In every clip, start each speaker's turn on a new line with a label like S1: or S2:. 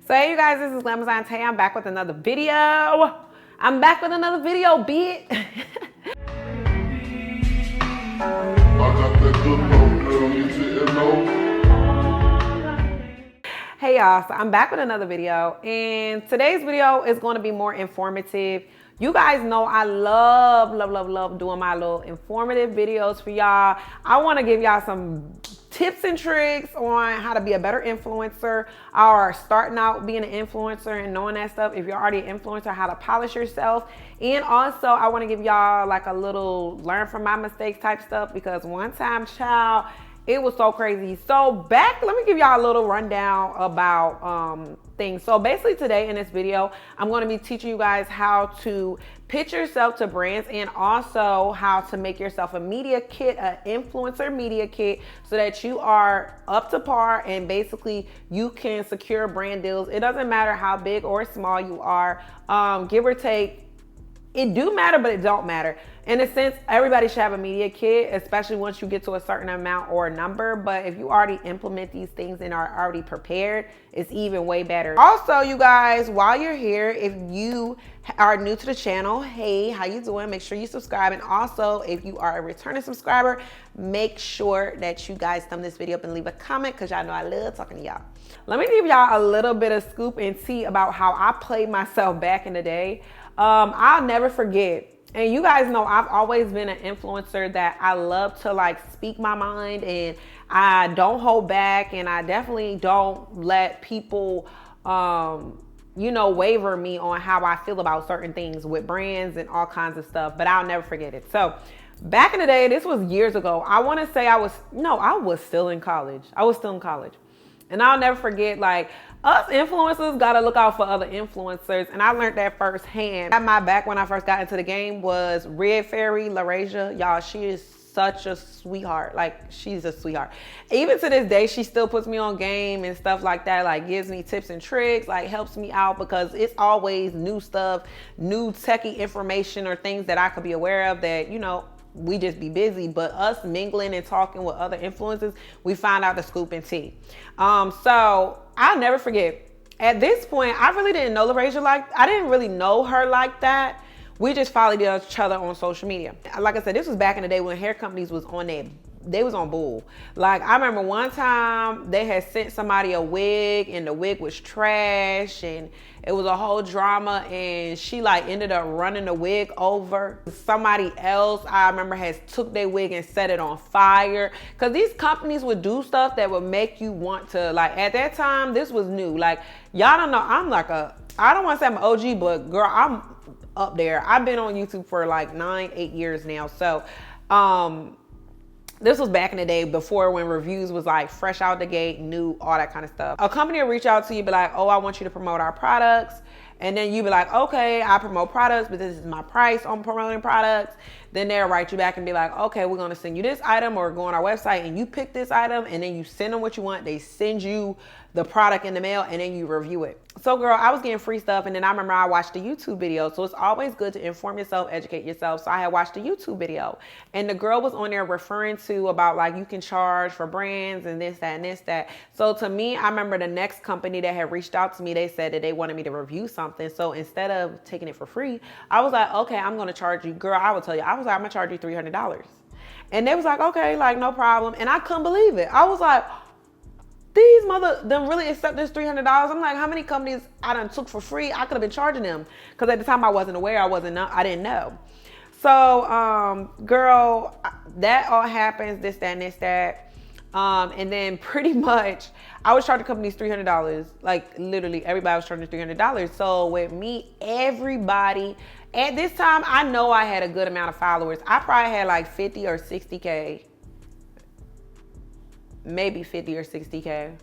S1: So hey you guys, this is GLAM. I'm back with another video. Bitch. Hey y'all, so I'm back with another video, and today's video is going to be more informative. You guys know I love doing my little informative videos for y'all. I want to give y'all some tips and tricks on how to be a better influencer, or starting out being an influencer and knowing that stuff. If you're already an influencer, how to polish yourself. And also I want to give y'all like a little learn from my mistakes type stuff, because one time, child, it was so crazy. So let me give y'all a little rundown about things. So basically today in this video, I'm going to be teaching you guys how to pitch yourself to brands, and also how to make yourself a media kit, an influencer media kit, so that you are up to par and basically you can secure brand deals. It doesn't matter how big or small you are, give or take. It do matter, but it don't matter. In a sense, everybody should have a media kit, especially once you get to a certain amount or number. But if you already implement these things and are already prepared, it's even way better. Also, you guys, while you're here, if you are new to the channel, hey, how you doing? Make sure you subscribe. And also, if you are a returning subscriber, make sure that you guys thumb this video up and leave a comment, because y'all know I love talking to y'all. Let me give y'all a little bit of scoop and tea about how I played myself back in the day. I'll never forget. And you guys know I've always been an influencer that I love to like speak my mind, and I don't hold back, and I definitely don't let people, waver me on how I feel about certain things with brands and all kinds of stuff, but I'll never forget it. So back in the day, this was years ago. I want to say I was still in college. And I'll never forget, like, us influencers got to look out for other influencers. And I learned that firsthand. At my back when I first got into the game was Red Fairy, LaRasia. Y'all, she is such a sweetheart. Like, she's a sweetheart. Even to this day, she still puts me on game and stuff like that. Like, gives me tips and tricks, like helps me out, because it's always new stuff, new techie information, or things that I could be aware of that, we just be busy. But us mingling and talking with other influencers, we find out the scoop and tea. So I'll never forget, at this point, I really didn't know LaRasia I didn't really know her like that. We just followed each other on social media. Like I said, this was back in the day when hair companies was on they was on bull. Like, I remember one time they had sent somebody a wig, and the wig was trash, and it was a whole drama, and she like ended up running the wig over. Somebody else, I remember, has took their wig and set it on fire, because these companies would do stuff that would make you want to, like, at that time, this was new. Like, y'all don't know, I'm like I don't want to say I'm an OG, but girl, I'm up there. I've been on YouTube for like 9-8 years now. So this was back in the day before, when reviews was like fresh out the gate, new, all that kind of stuff. A company will reach out to you, be like, oh, I want you to promote our products. And then you be like, okay, I promote products, but this is my price on promoting products. Then they'll write you back and be like, okay, we're going to send you this item, or go on our website and you pick this item, and then you send them what you want. They send you the product in the mail, and then you review it. So girl, I was getting free stuff, and then I remember I watched a YouTube video. So it's always good to inform yourself, educate yourself. So I had watched a YouTube video, and the girl was on there referring to about like you can charge for brands and this, that, and this, that. So to me, I remember the next company that had reached out to me, they said that they wanted me to review something. So instead of taking it for free, I was like, okay, I'm going to charge you. Girl, I will tell you, I was like, I'm going to charge you $300. And they was like, okay, like no problem. And I couldn't believe it. I was like, these them really accept this $300? I'm like, how many companies I done took for free? I could have been charging them, because at the time I wasn't aware. I didn't know. So, girl, that all happens, this, that, and this, that. And then pretty much I was charging companies $300. Like, literally everybody was charging $300. So with me, everybody, at this time, I know I had a good amount of followers. I probably had like 50 or 60K. Maybe 50 or 60K.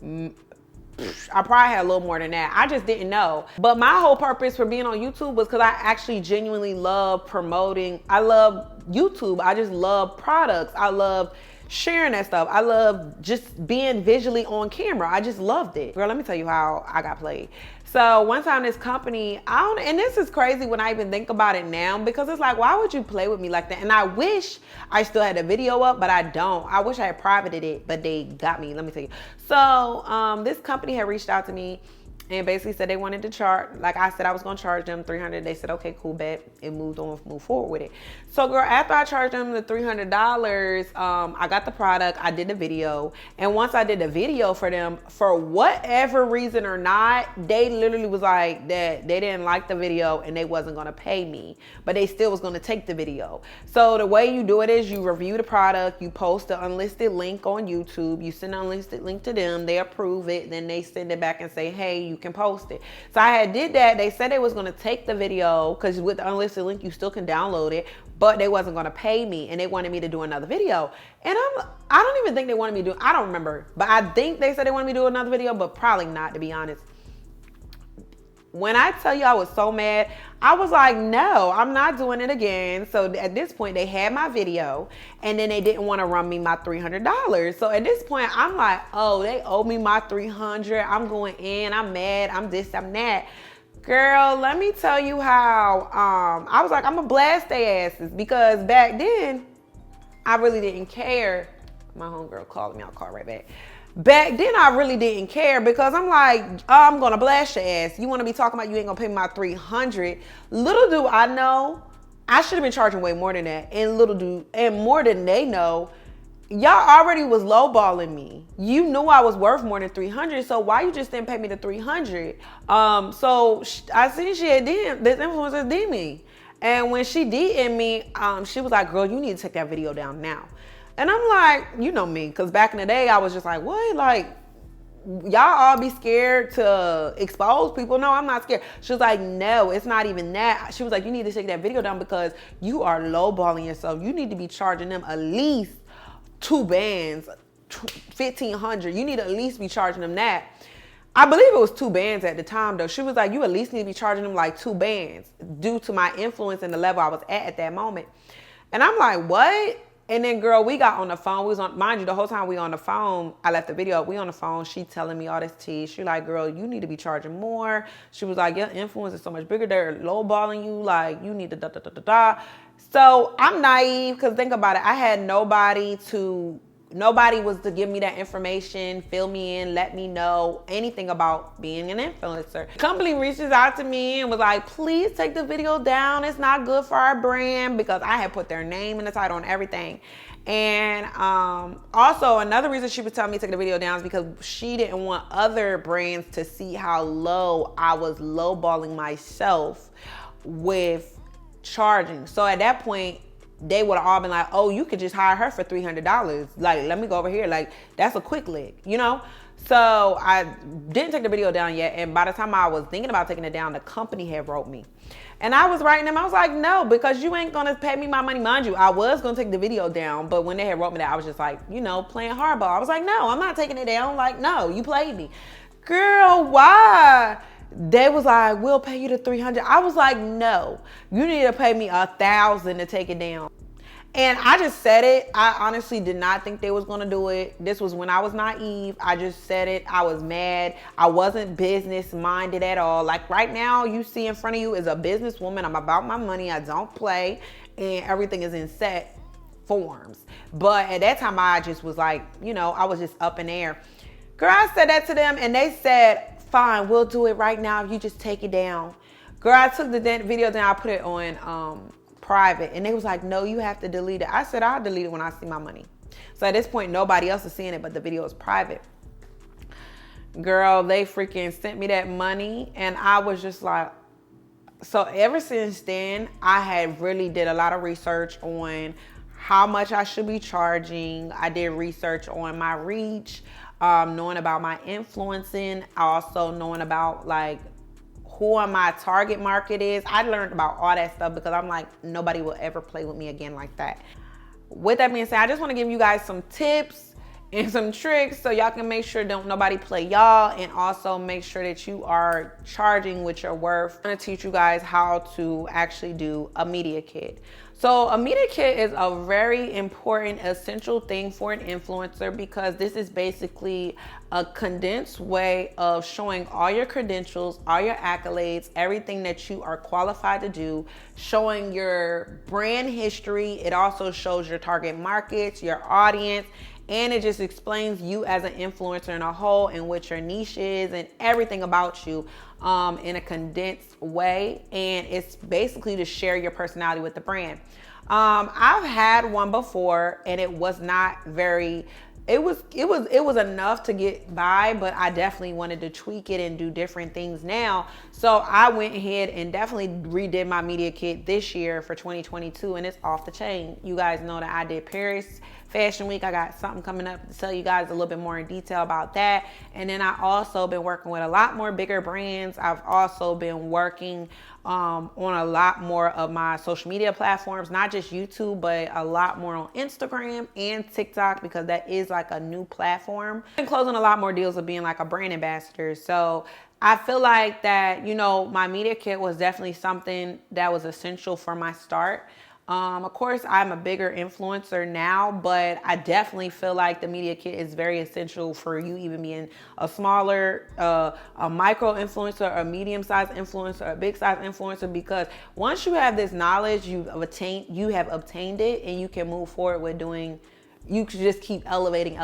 S1: I probably had a little more than that. I just didn't know. But my whole purpose for being on YouTube was because I actually genuinely love promoting. I love YouTube. I just love products. I love sharing that stuff. I love just being visually on camera. I just loved it. Girl, let me tell you how I got played. So one time this company, and this is crazy when I even think about it now, because it's like, why would you play with me like that? And I wish I still had the video up, but I don't. I wish I had privated it, but they got me. Let me tell you. So this company had reached out to me and basically said they wanted to charge. Like I said, I was gonna charge them $300. They said, okay, cool, bet. It moved forward with it. So girl, after I charged them the $300, I got the product, I did the video. And once I did the video for them, for whatever reason or not, they literally was like that they didn't like the video and they wasn't gonna pay me, but they still was gonna take the video. So the way you do it is you review the product, you post the unlisted link on YouTube, you send an unlisted link to them, they approve it, then they send it back and say, hey, you can post it. So I had did that. They said they was going to take the video, because with the unlisted link you still can download it, but they wasn't going to pay me, and they wanted me to do another video. And I don't even think they wanted me to do, I don't remember, but I think they said they wanted me to do another video, but probably not, to be honest. When I tell you I was so mad, I was like, no, I'm not doing it again. So at this point, they had my video, and then they didn't want to run me my $300. So at this point, I'm like, oh, they owe me my $300. I'm going in, I'm mad, I'm this, I'm that. Girl, let me tell you how I was like, I'm gonna blast their asses, because back then, I really didn't care. My homegirl calling me, I'll call right back. Back then, I really didn't care, because I'm like, I'm gonna blast your ass. You wanna be talking about you ain't gonna pay my $300. Little do I know, I should have been charging way more than that. And more than they know, y'all already was lowballing me. You knew I was worth more than $300, so why you just didn't pay me the $300? So I seen she had this influencer did me. And when she DM'd me, she was like, girl, you need to take that video down now. And I'm like, you know me, because back in the day, I was just like, what? Like, y'all all be scared to expose people? No, I'm not scared. She was like, no, it's not even that. She was like, you need to take that video down because you are lowballing yourself. You need to be charging them at least 2 bands, $1,500. You need to at least be charging them that. I believe it was 2 bands at the time, though. She was like, you at least need to be charging them like 2 bands due to my influence and the level I was at that moment. And I'm like, what? And then, girl, we got on the phone. We was on, mind you, the whole time we on the phone, I left the video, we on the phone, she telling me all this tea. She like, girl, you need to be charging more. She was like, your influence is so much bigger. They're lowballing you. Like, you need to da-da-da-da-da. So I'm naive, because think about it. I had nobody was to give me that information, fill me in, let me know anything about being an influencer. The company reaches out to me and was like, please take the video down. It's not good for our brand, because I had put their name in the title and everything. And also another reason she was telling me to take the video down is because she didn't want other brands to see how low I was lowballing myself with charging. So at that point, they would have all been like, oh, you could just hire her for $300. Like, let me go over here. Like, that's a quick lick, you know? So I didn't take the video down yet. And by the time I was thinking about taking it down, the company had wrote me. And I was writing them, I was like, no, because you ain't gonna pay me my money. Mind you, I was gonna take the video down, but when they had wrote me that, I was just like, you know, playing hardball. I was like, no, I'm not taking it down. Like, no, you played me. Girl, why? They was like, we'll pay you the $300. I was like, no, you need to pay me $1,000 to take it down. And I just said it. I honestly did not think they was gonna do it. This was when I was naive. I just said it. I was mad. I wasn't business minded at all. Like right now, you see in front of you is a businesswoman. I'm about my money. I don't play, and everything is in set forms. But at that time, I just was like, you know, I was just up in the air. Girl, I said that to them, and they said, fine, we'll do it right now if you just take it down. Girl, I took the video down, I put it on private, and they was like, no, you have to delete it. I said, I'll delete it when I see my money. So at this point, nobody else is seeing it, but the video is private. Girl, they freaking sent me that money, and I was just like, so ever since then, I had really did a lot of research on how much I should be charging. I did research on my reach, knowing about my influencing, also knowing about like who my target market is. I learned about all that stuff because I'm like, nobody will ever play with me again like that. With that being said, I just want to give you guys some tips and some tricks so y'all can make sure don't nobody play y'all, and also make sure that you are charging what you're worth. I'm gonna teach you guys how to actually do a media kit. So a media kit is a very important, essential thing for an influencer, because this is basically a condensed way of showing all your credentials, all your accolades, everything that you are qualified to do, showing your brand history. It also shows your target markets, your audience, and it just explains you as an influencer in a whole, and what your niche is and everything about you in a condensed way. And it's basically to share your personality with the brand. I've had one before, and it was not very, it was enough to get by, but I definitely wanted to tweak it and do different things now. So I went ahead and definitely redid my media kit this year for 2022, and it's off the chain. You guys know that I did Paris Fashion Week. I got something coming up to tell you guys a little bit more in detail about that. And then I also been working with a lot more bigger brands. I've also been working on a lot more of my social media platforms, not just YouTube, but a lot more on Instagram and TikTok, because that is like a new platform. I've been closing a lot more deals of being like a brand ambassador. So I feel like that, you know, my media kit was definitely something that was essential for my start. Of course, I'm a bigger influencer now, but I definitely feel like the media kit is very essential for you, even being a smaller, a micro influencer, a medium sized influencer, a big size influencer, because once you have this knowledge, you have obtained it, and you can move forward with doing. You can just keep elevating.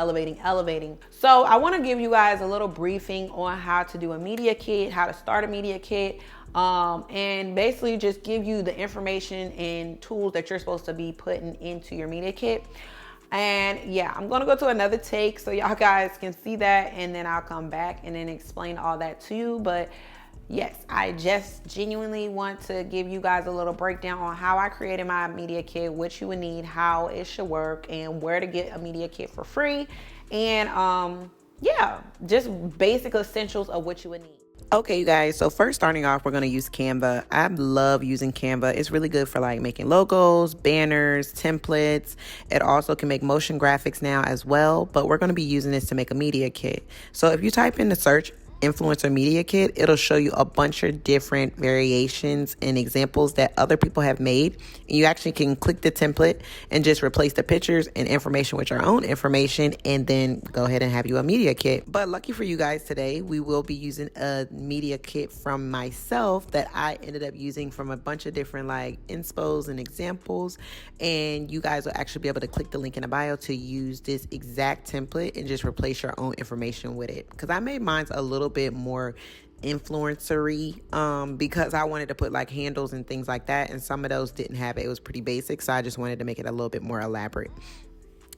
S1: So I want to give you guys a little briefing on how to do a media kit, how to start a media kit, and basically just give you the information and tools that you're supposed to be putting into your media kit. And yeah, I'm gonna go to another take so y'all guys can see that, and then I'll come back and then explain all that to you. But yes, I just genuinely want to give you guys a little breakdown on how I created my media kit, what you would need, how it should work, and where to get a media kit for free. And yeah, just basic essentials of what you would need. Okay, you guys, so first starting off, we're going to use Canva. I love using Canva. It's really good for like making logos, banners, templates. It also can make motion graphics now as well, but we're going to be using this to make a media kit. So if you type in the search influencer media kit, it'll show you a bunch of different variations and examples that other people have made. And you actually can click the template and just replace the pictures and information with your own information, and then go ahead and have you a media kit. But lucky for you guys, today we will be using a media kit from myself that I ended up using from a bunch of different like inspos and examples. And you guys will actually be able to click the link in the bio to use this exact template and just replace your own information with it. Because I made mine a little bit more influencery because I wanted to put like handles and things like that, and some of those didn't have it. It was pretty basic, so I just wanted to make it a little bit more elaborate.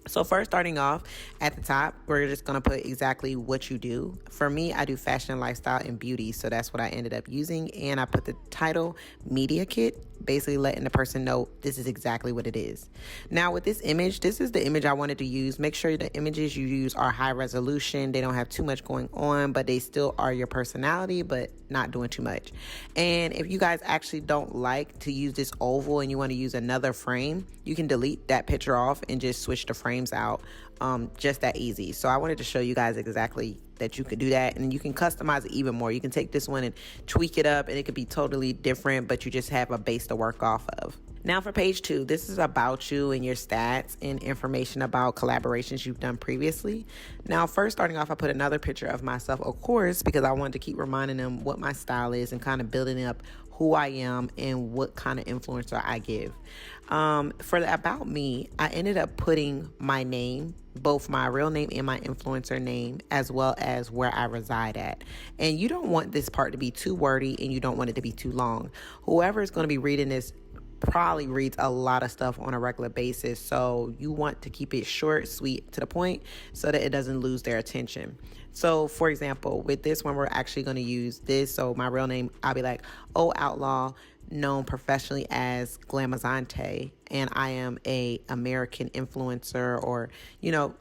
S1: So first, starting off at the top, we're just going to put exactly what you do. For me, I do fashion, lifestyle, and beauty. So that's what I ended up using. And I put the title media kit, basically letting the person know this is exactly what it is. Now with this image, this is the image I wanted to use. Make sure the images you use are high resolution. They don't have too much going on, but they still are your personality, but not doing too much. And if you guys actually don't like to use this oval and you want to use another frame, you can delete that picture off and just switch the frames out. Just that easy. So I wanted to show you guys exactly that you could do that, and you can customize it even more. You can take this one and tweak it up, and it could be totally different, but you just have a base to work off of. Now for page 2, this is about you and your stats and information about collaborations you've done previously. Now first starting off, I put another picture of myself, of course, because I wanted to keep reminding them what my style is and kind of building up who I am and what kind of influencer I give. For the about me, I ended up putting my name, both my real name and my influencer name, as well as where I reside at. And you don't want this part to be too wordy, and you don't want it to be too long. Whoever is going to be reading this probably reads a lot of stuff on a regular basis, so you want to keep it short, sweet, to the point, so that it doesn't lose their attention. So for example, with this one, we're actually going to use this. So my real name, I'll be like, oh, outlaw, known professionally as Glamazante, and I am a American influencer, or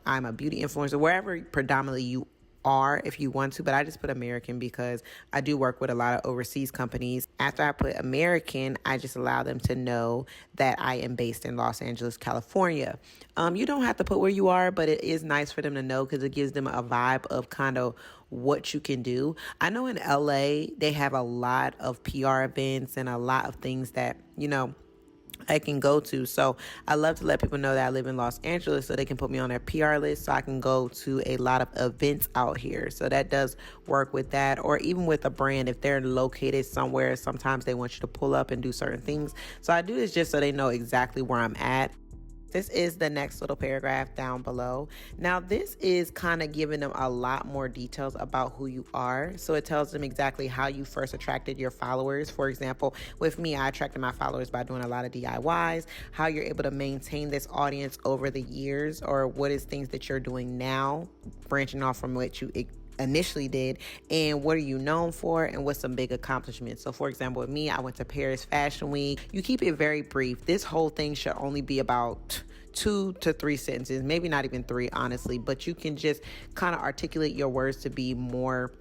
S1: I'm a beauty influencer, wherever predominantly you are if you want to, but I just put American because I do work with a lot of overseas companies. After I put American, I just allow them to know that I am based in Los Angeles, California. You don't have to put where you are, but it is nice for them to know because it gives them a vibe of kind of what you can do. I know in LA, they have a lot of PR events and a lot of things that, I can go to. So I love to let people know that I live in Los Angeles so they can put me on their PR list so I can go to a lot of events out here. So that does work with that. Or even with a brand, if they're located somewhere, sometimes they want you to pull up and do certain things. So I do this just so they know exactly where I'm at. This is the next little paragraph down below. Now, this is kind of giving them a lot more details about who you are. So it tells them exactly how you first attracted your followers. For example, with me, I attracted my followers by doing a lot of DIYs, how you're able to maintain this audience over the years, or what is things that you're doing now, branching off from what you initially did, and what are you known for, and what's some big accomplishments. So for example, with me, I went to Paris Fashion Week. You keep it very brief. This whole thing should only be about 2 to 3 sentences, maybe not even 3, honestly, but you can just kind of articulate your words to be more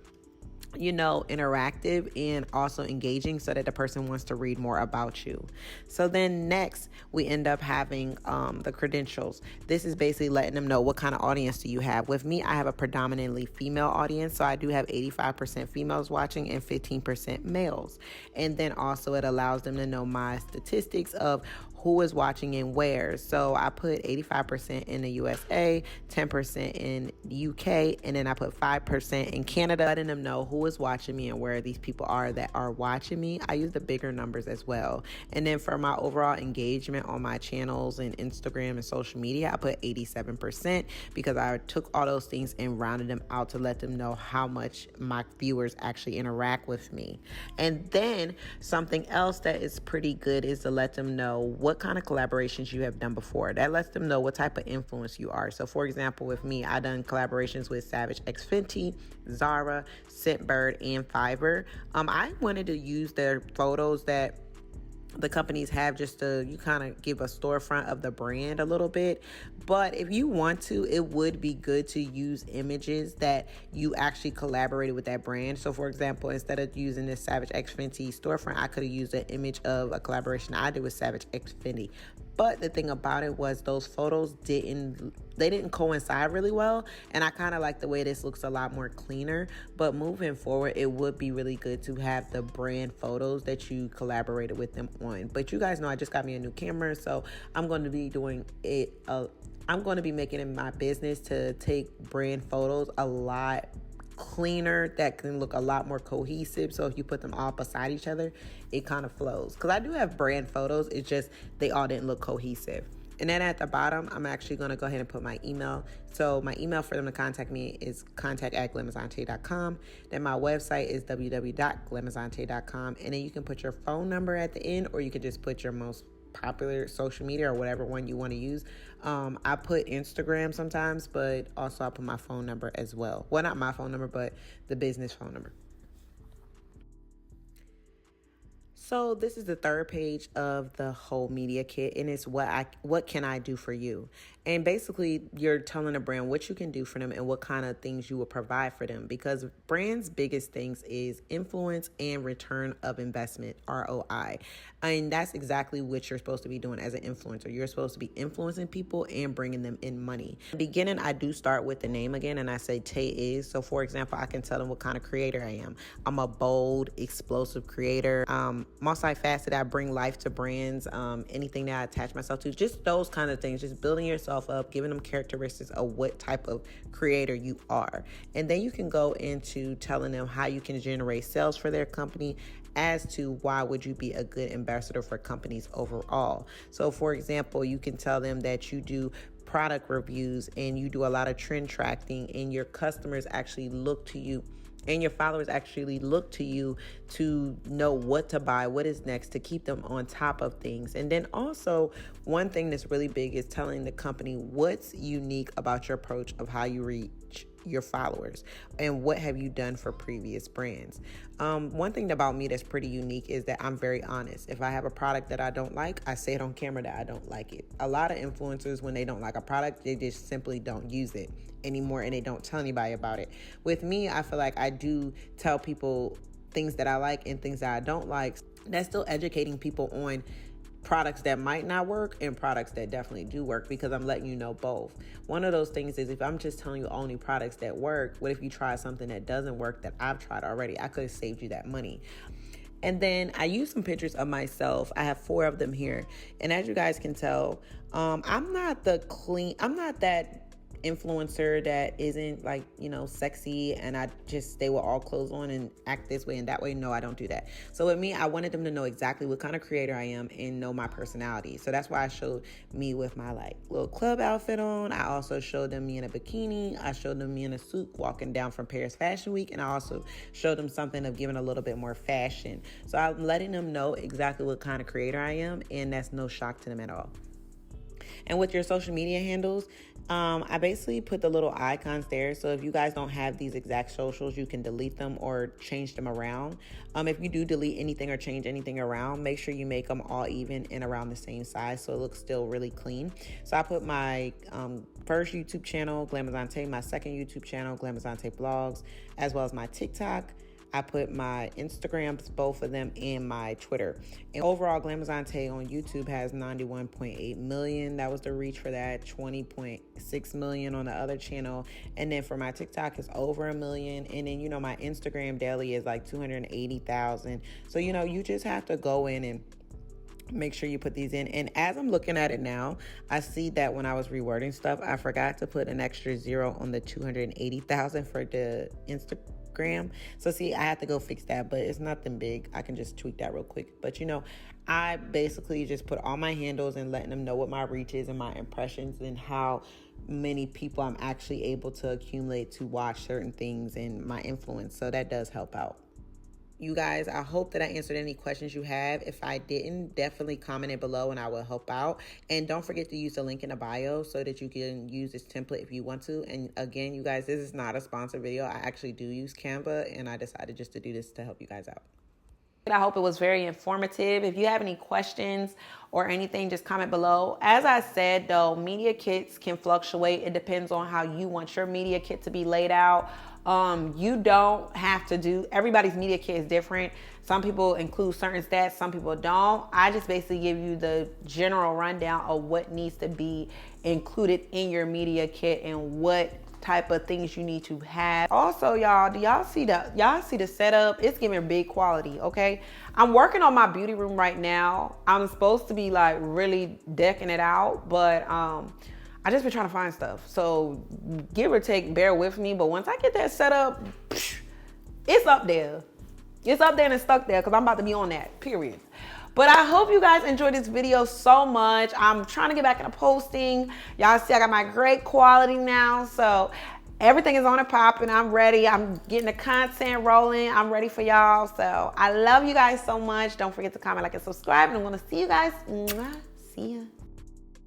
S1: interactive and also engaging so that the person wants to read more about you. So then next, we end up having the credentials. This is basically letting them know what kind of audience do you have. With me, I have a predominantly female audience, so I do have 85% females watching and 15% males. And then also it allows them to know my statistics of who is watching and where. So I put 85% in the USA, 10% in the UK, and then I put 5% in Canada, letting them know who is watching me and where these people are that are watching me. I use the bigger numbers as well. And then for my overall engagement on my channels and Instagram and social media, I put 87% because I took all those things and rounded them out to let them know how much my viewers actually interact with me. And then something else that is pretty good is to let them know what kind of collaborations you have done before. That lets them know what type of influence you are. So for example, with me, I done collaborations with Savage X Fenty, Zara, Scentbird, and Fiverr. I wanted to use their photos that the companies have just to you kind of give a storefront of the brand a little bit. But if you want to, it would be good to use images that you actually collaborated with that brand. So for example, instead of using this Savage X Fenty storefront, I could have used an image of a collaboration I did with Savage X Fenty. But the thing about it was those photos didn't coincide really well. And I kind of like the way this looks a lot more cleaner. But moving forward, it would be really good to have the brand photos that you collaborated with them on. But you guys know I just got me a new camera, so I'm going to be doing it. I'm going to be making it my business to take brand photos a lot cleaner, that can look a lot more cohesive. So if you put them all beside each other, it kind of flows. Because I do have brand photos, it's just they all didn't look cohesive. And then at the bottom, I'm actually going to go ahead and put my email. So my email for them to contact me is contact@glamazante.com. Then my website is www.glamazante.com. And then you can put your phone number at the end, or you can just put your most popular social media or whatever one you want to use. I put Instagram sometimes, but also I put my phone number as well. Well, not my phone number, but the business phone number. So this is the third page of the whole media kit, and it's what can I do for you? And basically, you're telling a brand what you can do for them and what kind of things you will provide for them, because brands' biggest things is influence and return of investment, ROI. And that's exactly what you're supposed to be doing as an influencer. You're supposed to be influencing people and bringing them in money. In the beginning, I do start with the name again, and I say Tay is. So for example, I can tell them what kind of creator I am. I'm a bold, explosive creator. Multifaceted, I bring life to brands, anything that I attach myself to, just those kind of things, just building yourself up, giving them characteristics of what type of creator you are. And then you can go into telling them how you can generate sales for their company, as to why would you be a good ambassador for companies overall. So for example, you can tell them that you do product reviews and you do a lot of trend tracking, and your customers actually look to you and your followers actually look to you to know what to buy, what is next, to keep them on top of things. And then also, one thing that's really big is telling the company what's unique about your approach of how you reach your followers, and what have you done for previous brands. One thing about me that's pretty unique is that I'm very honest. If I have a product that I don't like, I say it on camera that I don't like it. A lot of influencers, when they don't like a product, they just simply don't use it anymore and they don't tell anybody about it. With me, I feel like I do tell people things that I like and things that I don't like. That's still educating people on products that might not work and products that definitely do work, because I'm letting you know both. One of those things is, if I'm just telling you only products that work, what if you try something that doesn't work that I've tried already? I could have saved you that money. And then I use some pictures of myself. I have 4 of them here. And as you guys can tell, I'm not that influencer that isn't like, sexy and I just stay with all clothes on and act this way and that way. No, I don't do that. So with me, I wanted them to know exactly what kind of creator I am and know my personality. So that's why I showed me with my like little club outfit on. I also showed them me in a bikini. I showed them me in a suit walking down from Paris Fashion Week. And I also showed them something of giving a little bit more fashion. So I'm letting them know exactly what kind of creator I am, and that's no shock to them at all. And with your social media handles, I basically put the little icons there. So if you guys don't have these exact socials, you can delete them or change them around. If you do delete anything or change anything around, make sure you make them all even and around the same size so it looks still really clean. So I put my first YouTube channel, Glamazante, my second YouTube channel, Glamazante Blogs, as well as my TikTok. I put my Instagrams, both of them, and my Twitter. And overall, Glamazante on YouTube has 91.8 million. That was the reach for that. 20.6 million on the other channel. And then for my TikTok, it's over 1 million. And then, my Instagram daily is like 280,000. So, you just have to go in and make sure you put these in. And as I'm looking at it now, I see that when I was rewording stuff, I forgot to put an extra 0 on the 280,000 for the Instagram. So see, I have to go fix that, but it's nothing big. I can just tweak that real quick. But I basically just put all my handles and letting them know what my reach is and my impressions and how many people I'm actually able to accumulate to watch certain things and my influence. So that does help out. You guys, I hope that I answered any questions you have. If I didn't, definitely comment it below and I will help out. And don't forget to use the link in the bio so that you can use this template if you want to. And again, you guys, this is not a sponsored video. I actually do use Canva, and I decided just to do this to help you guys out. I hope it was very informative. If you have any questions or anything, just comment below. As I said, though, media kits can fluctuate. It depends on how you want your media kit to be laid out. You don't have to do, everybody's media kit is different. Some people include certain stats, some people don't. I just basically give you the general rundown of what needs to be included in your media kit and what type of things you need to have. Also, y'all, do y'all see the setup? It's giving big quality, okay? I'm working on my beauty room right now. I'm supposed to be like really decking it out, but I just been trying to find stuff. So give or take, bear with me. But once I get that set up, it's up there. It's up there and it's stuck there because I'm about to be on that, period. But I hope you guys enjoyed this video so much. I'm trying to get back into posting. Y'all see I got my great quality now. So everything is on and popping. I'm ready. I'm getting the content rolling. I'm ready for y'all. So I love you guys so much. Don't forget to comment, like, and subscribe. And I'm going to see you guys. See ya.